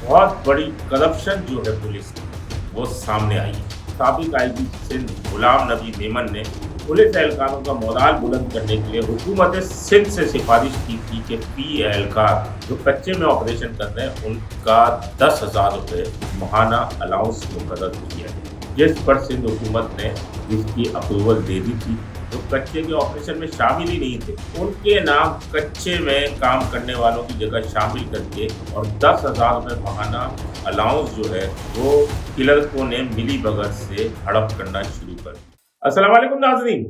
बहुत बड़ी करप्शन जो है पुलिस की वो सामने आई है। साबिक आईजी सिंध गुलाम नबी मेमन ने पुलिस एहलकारों का मोराल बुलंद करने के लिए हुकूमत सिंध से सिफारिश की थी कि पी एहलकार जो कच्चे में ऑपरेशन कर रहे हैं उनका 10,000 रुपये माहाना अलाउंस मुकर्रर किया जाए, जिस पर सिंध हुकूमत ने इसकी अप्रूवल दे दी थी। जो कच्चे के ऑपरेशन में शामिल ही नहीं थे उनके नाम कच्चे में काम करने वालों की जगह शामिल करके और 10,000 रुपये माहाना अलाउंस जो है वो क्लर्कों ने मिली भगत से हड़प करना शुरू कर दिया। अस्सलाम वालेकुम नाज़रीन,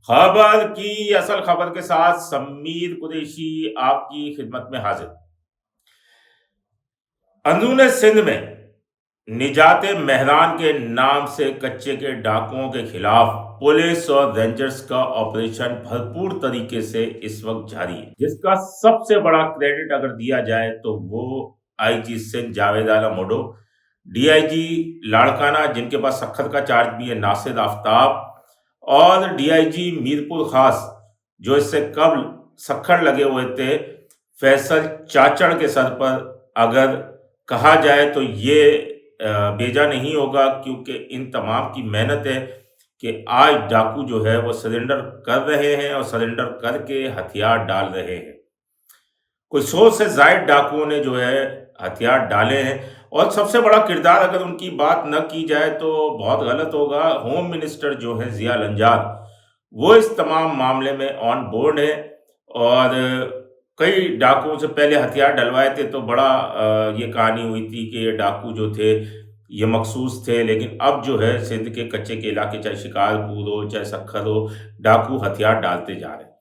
खबर की असल खबर के साथ समीर कुरैशी आपकी खिदमत में हाजिर। अंदरून सिंध में निजात मेहरान के नाम से कच्चे के डाकुओं के खिलाफ पुलिस और रेंजर्स का ऑपरेशन भरपूर तरीके से इस वक्त जारी है, जिसका सबसे बड़ा क्रेडिट अगर दिया जाए तो वो आईजी सिंध जावेद आलम ओडो, डीआईजी लाड़काना जिनके पास सख्त का चार्ज भी है नासिर आफ्ताब, और डीआईजी मीरपुर खास जो इससे कबल सख्खड़ लगे हुए थे फैसल चाचड़ के सर पर अगर कहा जाए तो ये बेजा नहीं होगा, क्योंकि इन तमाम की मेहनत है कि आज डाकू जो है वो सरेंडर कर रहे हैं और सरेंडर करके हथियार डाल रहे हैं। कोई 100 से ज़ायद डाकुओं ने जो है हथियार डाले हैं और सबसे बड़ा किरदार अगर उनकी बात न की जाए तो बहुत गलत होगा। होम मिनिस्टर जो है ज़िया लंजाद वो इस तमाम मामले में ऑन बोर्ड है और कई डाकुओं से पहले हथियार डलवाए थे तो बड़ा ये कहानी हुई थी कि ये डाकू जो थे ये मखसूस थे, लेकिन अब जो है सिंध के कच्चे के इलाके चाहे शिकारपुर हो चाहे सखर हो डाकू हथियार डालते जा रहे हैं।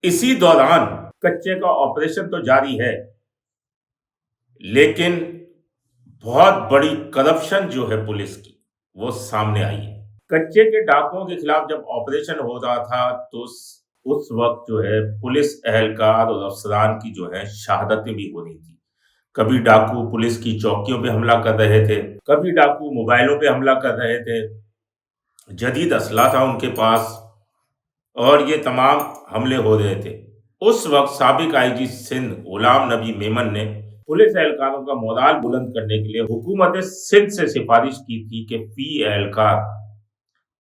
इसी दौरान कच्चे का ऑपरेशन तो जारी है लेकिन बहुत बड़ी करप्शन जो है पुलिस की वो सामने आई है। कच्चे के डाकुओं के खिलाफ जब ऑपरेशन हो रहा था तो उस वक्त जो है पुलिस एहलकार और अफसरान की जो है शहादतें भी हो रही थी। कभी डाकू पुलिस की चौकियों पे हमला कर रहे थे, कभी डाकू मोबाइलों पे हमला कर रहे थे, जदीद असला था उनके पास और ये तमाम हमले हो रहे थे। उस वक्त साबिक आईजी सिंध गुलाम नबी मेमन ने पुलिस एहलकारों का मोराल बुलंद करने के लिए हुकूमत सिंध से सिफारिश की थी कि पी एहलकार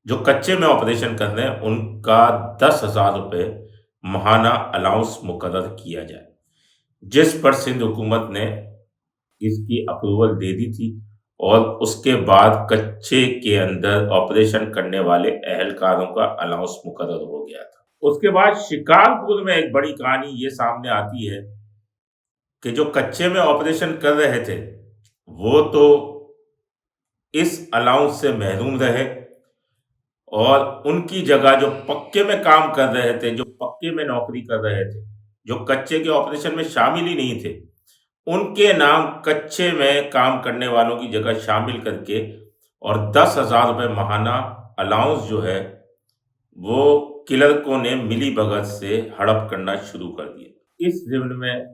जो कच्चे में ऑपरेशन कर रहे हैं उनका 10,000 रुपये माहाना अलाउंस मुकर्रर किया जाए, जिस पर सिंध हुकूमत ने इसकी अप्रूवल दे दी थी और उसके बाद कच्चे के अंदर ऑपरेशन करने वाले एहलकारों का अलाउंस मुकर्रर हो गया था। उसके बाद शिकारपुर में एक बड़ी कहानी ये सामने आती है कि जो कच्चे में ऑपरेशन कर रहे थे वो तो इस अलाउंस से महरूम रहे और उनकी जगह जो पक्के में काम कर रहे थे, जो पक्के में नौकरी कर रहे थे, जो कच्चे के ऑपरेशन में शामिल ही नहीं थे, उनके नाम कच्चे में काम करने वालों की जगह शामिल करके और 10,000 रुपये माहाना अलाउंस जो है वो क्लर्कों ने मिली भगत से हड़प करना शुरू कर दिया। इस ज़िम्न में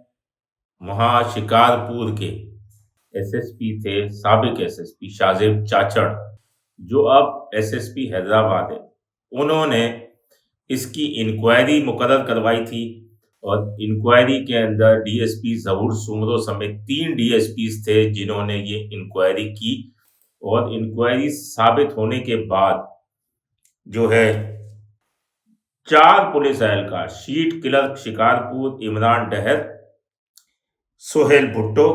वहाँ शिकारपुर के एसएसपी थे, साबिक एसएसपी शाहजेब चाचड़ जो अब एसएसपी हैदराबाद है, उन्होंने इसकी इंक्वायरी मुकर्रर करवाई थी और इंक्वायरी के अंदर डीएसपी ज़हूर सुमरो समेत 3 डीएसपीज थे जिन्होंने ये इंक्वायरी की और इंक्वायरी साबित होने के बाद जो है 4 पुलिस एहलकार sheet clerk Shikarpur Imran Dahar, Sohail Bhutto,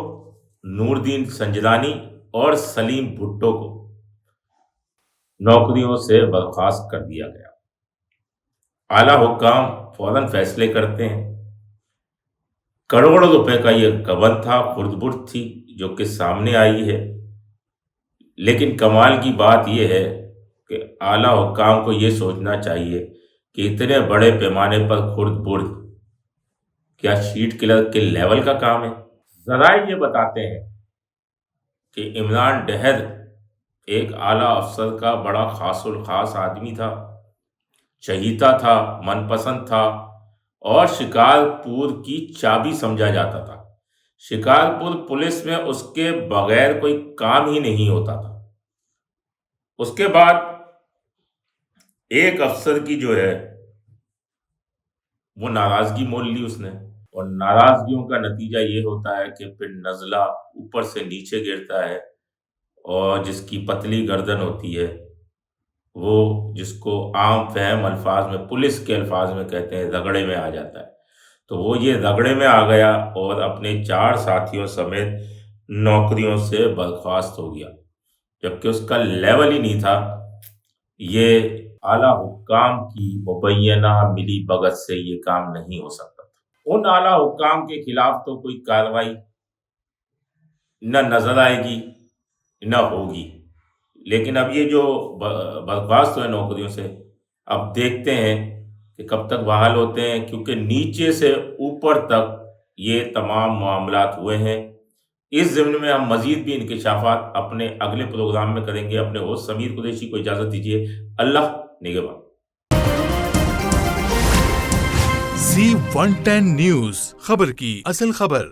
Nureddin संजदानी और सलीम भुट्टो को नौकरियों से बर्खास्त कर दिया गया। आला हुक्काम फौरन फैसले करते हैं। करोड़ों रुपए का ये गबन था, खुर्द-बुर्द थी जो कि सामने आई है, लेकिन कमाल की बात यह है कि आला हुक्काम को ये सोचना चाहिए कि इतने बड़े पैमाने पर खुर्द-बुर्द क्या शीट क्लर्क के लेवल का काम है। ज़राए ये बताते हैं कि इमरान डहर एक आला अफसर का बड़ा खासुल खास आदमी था, चहीता था, मनपसंद था और शिकारपुर की चाबी समझा जाता था। शिकारपुर पुलिस में उसके बगैर कोई काम ही नहीं होता था। उसके बाद एक अफसर की जो है वो नाराजगी मोल ली उसने اور ناراضگیوں کا نتیجہ یہ ہوتا ہے کہ پھر نزلہ اوپر سے نیچے گرتا ہے، اور جس کی پتلی گردن ہوتی ہے وہ، جس کو عام فہم الفاظ میں، پولیس کے الفاظ میں کہتے ہیں، رگڑے میں آ جاتا ہے۔ تو وہ یہ رگڑے میں آ گیا اور اپنے 4 ساتھیوں سمیت نوکریوں سے برخاست ہو گیا، جبکہ اس کا لیول ہی نہیں تھا۔ یہ اعلیٰ حکام کی مبینہ ملی بھگت سے یہ کام نہیں ہو سکتا تھا۔ ان اعلیٰ حکام کے خلاف تو کوئی کارروائی نہ نظر آئے گی نہ ہوگی، لیکن اب یہ جو برخاست ہوئے نوکریوں سے، اب دیکھتے ہیں کہ کب تک بحال ہوتے ہیں، کیونکہ نیچے سے اوپر تک یہ تمام معاملات ہوئے ہیں۔ اس ضمن میں ہم مزید بھی انکشافات اپنے اگلے پروگرام میں کریں گے۔ اپنے ہوسٹ سمیر قریشی کو اجازت دیجیے۔ اللہ نگہبان۔ Z110 نیوز، خبر کی اصل خبر۔